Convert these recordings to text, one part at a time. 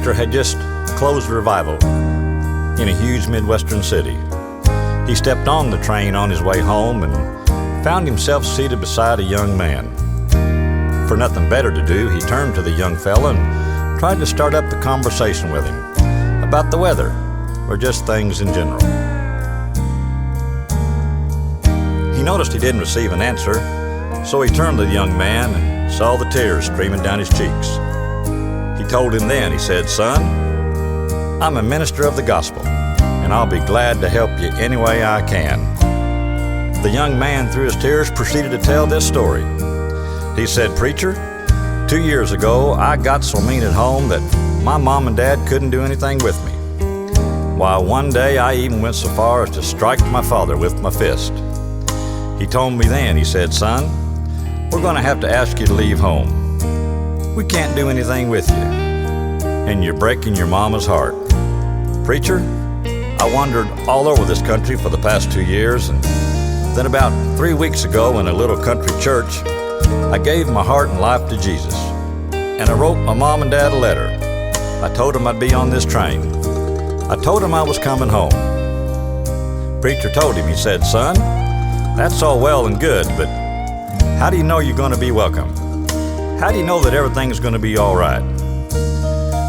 pastor had just closed a revival in a huge Midwestern city. He stepped on the train on his way home and found himself seated beside a young man. For nothing better to do, he turned to the young fella and tried to start up the conversation with him about the weather or just things in general. He noticed he didn't receive an answer, so he turned to the young man and saw the tears streaming down his cheeks. He told him then, he said, "Son, I'm a minister of the gospel, and I'll be glad to help you any way I can." The young man, through his tears, proceeded to tell this story. He said, "Preacher, 2 years ago, I got so mean at home that my mom and dad couldn't do anything with me. Why, one day I even went so far as to strike my father with my fist. He told me then, he said, 'Son, we're going to have to ask you to leave home. We can't do anything with you, and you're breaking your mama's heart.' Preacher, I wandered all over this country for the past 2 years, and then about 3 weeks ago in a little country church, I gave my heart and life to Jesus, and I wrote my mom and dad a letter. I told them I'd be on this train. I told them I was coming home." Preacher told him, he said, "Son, that's all well and good, but how do you know you're going to be welcome? How do you know that everything's going to be all right?"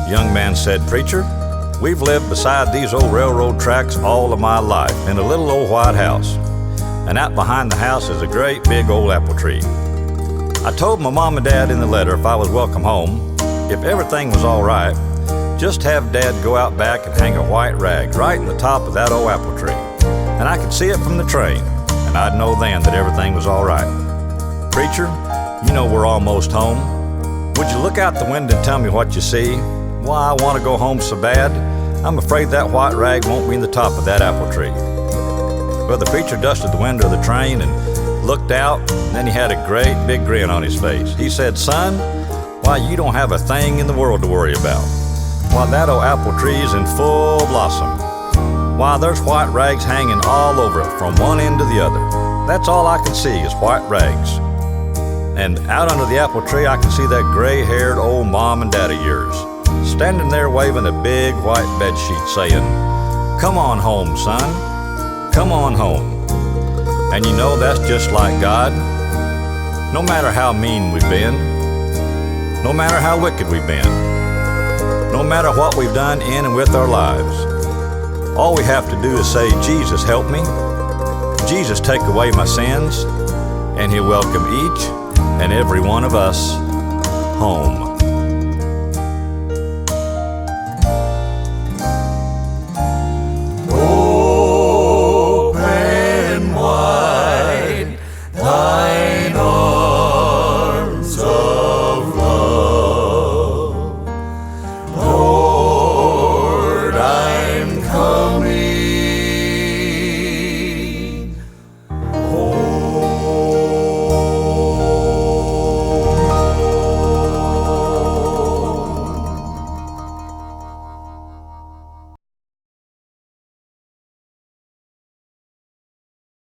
The young man said, "Preacher, we've lived beside these old railroad tracks all of my life in a little old white house, and out behind the house is a great big old apple tree. I told my mom and dad in the letter if I was welcome home, if everything was all right, just have Dad go out back and hang a white rag right in the top of that old apple tree, and I could see it from the train, and I'd know then that everything was all right. Preacher, you know we're almost home. Would you look out the window and tell me what you see? Why, I want to go home so bad. I'm afraid that white rag won't be in the top of that apple tree." Well, the preacher dusted the window of the train and looked out, and then he had a great big grin on his face. He said, "Son, why, you don't have a thing in the world to worry about. Why, that old apple tree's in full blossom. Why, there's white rags hanging all over it from one end to the other. That's all I can see is white rags. And out under the apple tree, I can see that gray-haired old mom and dad of yours, standing there waving a big white bedsheet saying, 'Come on home, son. Come on home.' And you know, that's just like God. No matter how mean we've been, no matter how wicked we've been, no matter what we've done in and with our lives, all we have to do is say, 'Jesus, help me. Jesus, take away my sins,' and He'll welcome each and every one of us home."